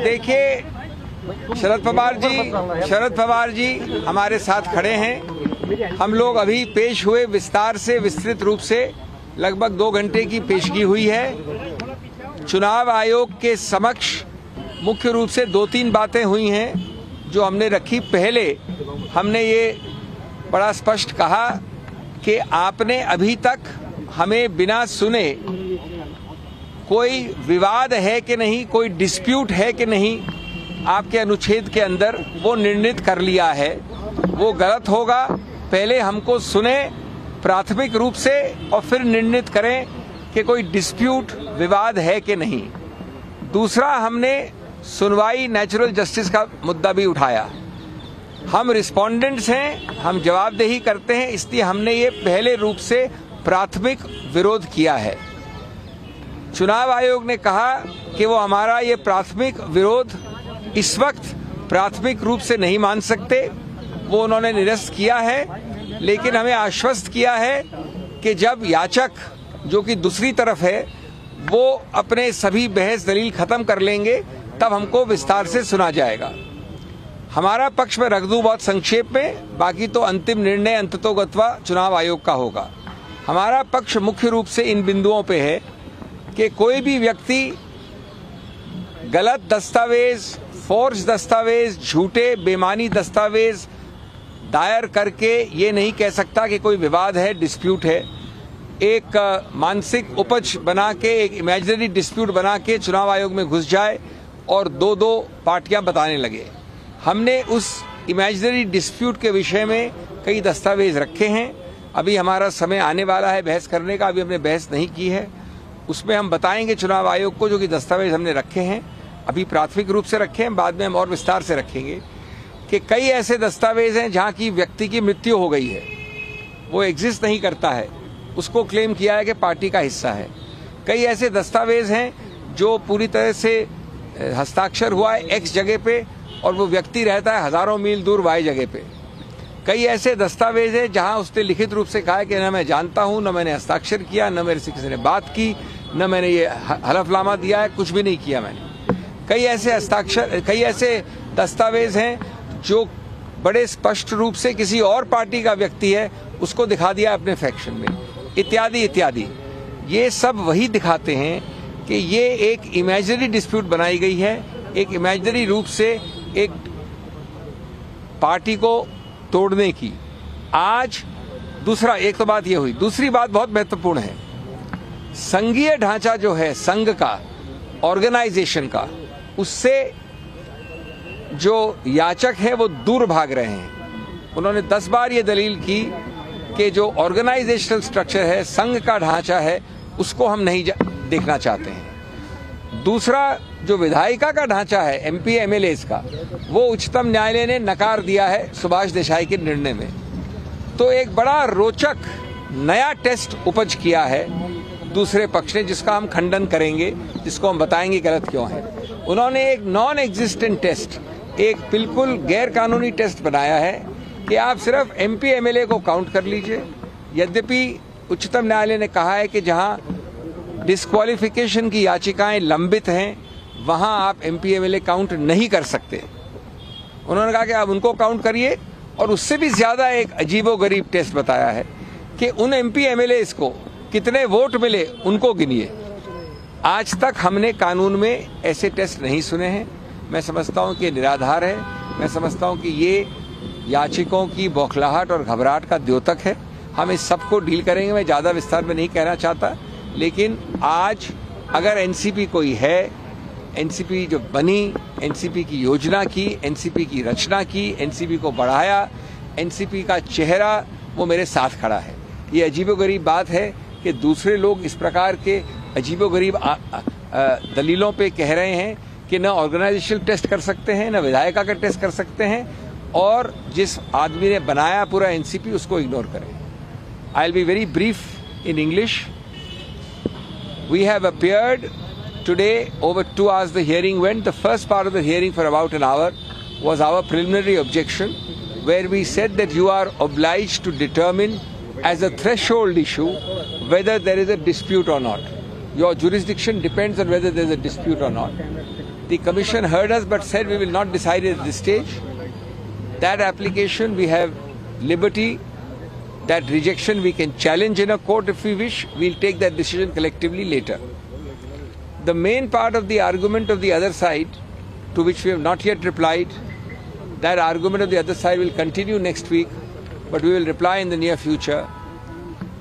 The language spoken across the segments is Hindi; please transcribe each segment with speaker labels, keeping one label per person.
Speaker 1: देखिए शरद पवार जी हमारे साथ खड़े हैं। हम लोग अभी पेश हुए, विस्तार से विस्तृत रूप से लगभग 2 घंटे की पेशगी हुई है। चुनाव आयोग के समक्ष मुख्य रूप से 2-3 बातें हुई हैं जो हमने रखी। पहले हमने ये बड़ा स्पष्ट कहा कि आपने अभी तक हमें बिना सुने कोई विवाद है कि नहीं, कोई डिस्प्यूट है कि नहीं, आपके अनुच्छेद के अंदर वो निर्णित कर लिया है। वो गलत होगा। पहले हमको सुने प्राथमिक रूप से और फिर निर्णित करें कि कोई डिस्प्यूट, विवाद है कि नहीं। दूसरा, हमने सुनवाई, नेचुरल जस्टिस का मुद्दा भी उठाया। हम रिस्पोंडेंट्स हैं, हम जवाबदेही करते हैं, इसलिए हमने ये पहले रूप से प्राथमिक विरोध किया है। चुनाव आयोग ने कहा कि वो हमारा ये प्राथमिक विरोध इस वक्त प्राथमिक रूप से नहीं मान सकते, वो उन्होंने निरस्त किया है। लेकिन हमें आश्वस्त किया है कि जब याचक, जो कि दूसरी तरफ है, वो अपने सभी बहस दलील खत्म कर लेंगे तब हमको विस्तार से सुना जाएगा। हमारा पक्ष में रख दूं बहुत संक्षेप में, बाकी तो अंतिम निर्णय अंततोगत्वा चुनाव आयोग का होगा। हमारा पक्ष मुख्य रूप से इन बिंदुओं पे है कि कोई भी व्यक्ति गलत दस्तावेज, फोर्ज दस्तावेज, झूठे बेमानी दस्तावेज दायर करके ये नहीं कह सकता कि कोई विवाद है, डिस्प्यूट है। एक मानसिक उपज बना के, एक इमेजिनरी डिस्प्यूट बना के चुनाव आयोग में घुस जाए और 2-2 पार्टियां बताने लगे। हमने उस इमेजिनरी डिस्प्यूट के विषय में कई दस्तावेज रखे हैं। अभी हमारा समय आने वाला है बहस करने का, अभी हमने बहस नहीं की है। उसमें हम बताएंगे चुनाव आयोग को जो कि दस्तावेज हमने रखे हैं, अभी प्राथमिक रूप से रखे हैं, बाद में हम और विस्तार से रखेंगे कि कई ऐसे दस्तावेज हैं जहां की व्यक्ति की मृत्यु हो गई है, वो एग्जिस्ट नहीं करता है, उसको क्लेम किया है कि पार्टी का हिस्सा है। कई ऐसे दस्तावेज हैं जो पूरी तरह से हस्ताक्षर हुआ है एक्स जगह पे और वो व्यक्ति रहता है हजारों मील दूर वाई जगह पे। कई ऐसे दस्तावेज हैं जहां उसने लिखित रूप से कहा है कि न मैं जानता हूं, न मैंने हस्ताक्षर किया, न मेरे से किसी ने बात की, न मैंने ये हलफनामा दिया है, कुछ भी नहीं किया मैंने। कई ऐसे दस्तावेज हैं जो बड़े स्पष्ट रूप से किसी और पार्टी का व्यक्ति है, उसको दिखा दिया अपने फैक्शन में, इत्यादि इत्यादि। ये सब वही दिखाते हैं कि ये एक इमेजिनरी डिस्प्यूट बनाई गई है, एक इमेजिनरी रूप से एक पार्टी को तोड़ने की। आज दूसरा, एक तो बात ये हुई, दूसरी बात बहुत महत्वपूर्ण है। संघीय ढांचा जो है संघ का, ऑर्गेनाइजेशन का, उससे जो याचक है वो दूर भाग रहे हैं। उन्होंने 10 बार ये दलील की कि जो ऑर्गेनाइजेशनल स्ट्रक्चर है, संघ का ढांचा है, उसको हम नहीं देखना चाहते हैं। दूसरा, जो विधायिका का ढांचा है एमपी एमएलएज का, वो उच्चतम न्यायालय ने नकार दिया है सुभाष देसाई के निर्णय में। तो एक बड़ा रोचक नया टेस्ट उपज किया है दूसरे पक्ष ने, जिसका हम खंडन करेंगे, जिसको हम बताएंगे गलत क्यों है। उन्होंने एक नॉन एग्जिस्टेंट टेस्ट, एक बिल्कुल गैर कानूनी टेस्ट बनाया है कि आप सिर्फ एमपी एमएलए को काउंट कर लीजिए। यद्यपि उच्चतम न्यायालय ने कहा है कि जहां डिस्क्वालिफिकेशन की याचिकाएं लंबित हैं वहां आप एमपी एमएलए काउंट नहीं कर सकते। उन्होंने कहा कि आप उनको काउंट करिए, और उससे भी ज्यादा एक अजीबोगरीब टेस्ट बताया है कि उन एमपी एमएलए को कितने वोट मिले उनको गिनिए। आज तक हमने कानून में ऐसे टेस्ट नहीं सुने हैं। मैं समझता हूं कि निराधार है। मैं समझता हूं कि ये याचिकों की बौखलाहट और घबराहट का द्योतक है। हम इस सबको डील करेंगे। मैं ज्यादा विस्तार में नहीं कहना चाहता, लेकिन आज अगर एनसीपी कोई है, एनसीपी जो बनी, एनसीपी की योजना की, एनसीपी की रचना की, एनसीपी को बढ़ाया, एनसीपी का चेहरा वो मेरे साथ खड़ा है। ये अजीबोगरीब बात है कि दूसरे लोग इस प्रकार के अजीबोगरीब दलीलों पे कह रहे हैं कि न ऑर्गेनाइजेशनल टेस्ट कर सकते हैं, न विधायिका का टेस्ट कर सकते हैं, और जिस आदमी ने बनाया पूरा एनसीपी उसको इग्नोर करें। I will be very brief in English. We have appeared today, over 2 hours the hearing went. The first part of the hearing for about an hour was our preliminary objection, where we said that you are obliged to determine as a threshold issue whether there is a dispute or not. your jurisdiction depends on whether there is a dispute or not. The Commission heard us but said we will not decide at this stage. That application we have liberty. That rejection we can challenge in a court if we wish. We'll take that decision collectively later. The main part of the argument of the other side, to which we have not yet replied, that argument of the other side will continue next week, but we will reply in the near future,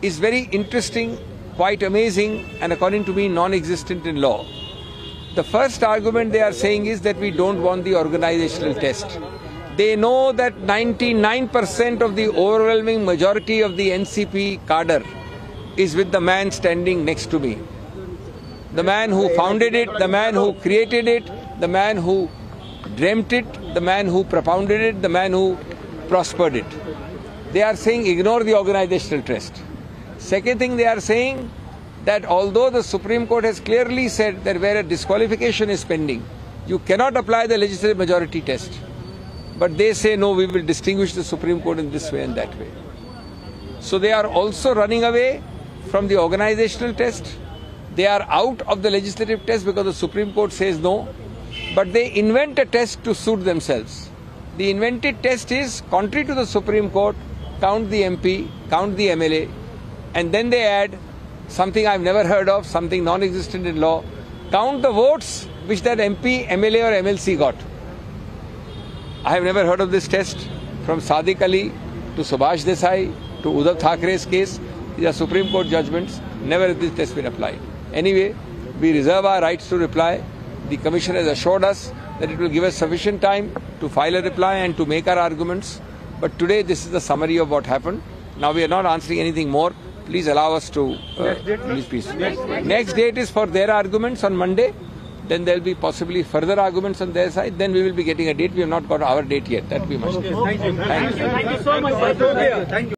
Speaker 1: is very interesting, quite amazing, and according to me non-existent in law. The first argument they are saying is that we don't want the organizational test. They know that 99% of the overwhelming majority of the NCP cadre is with the man standing next to me. The man who founded it, the man who created it, the man who dreamt it, the man who propounded it, the man who prospered it. They are saying ignore the organizational test. Second thing they are saying that although the Supreme Court has clearly said that where a disqualification is pending, you cannot apply the legislative majority test. But they say, no, we will distinguish the Supreme Court in this way and that way. So they are also running away from the organizational test. They are out of the legislative test because the Supreme Court says no. But they invent a test to suit themselves. The invented test is, contrary to the Supreme Court, count the MP, count the MLA, and then they add something I've never heard of, something non-existent in law, count the votes which that MP, MLA or MLC got. I have never heard of this test. From Sadiq Ali to Subhash Desai to Uddhav Thackeray's case, these are Supreme Court judgments. Never has this test been applied. Anyway, we reserve our rights to reply. The Commission has assured us that it will give us sufficient time to file a reply and to make our arguments. But today, this is the summary of what happened. Now, we are not answering anything more. Please allow us to release peace. Next date is for their arguments on Monday. Then there will be possibly further arguments on their side. Then we will be getting a date. We have not got our date yet. That we must.
Speaker 2: Thank you. Thank you so much. Thank you.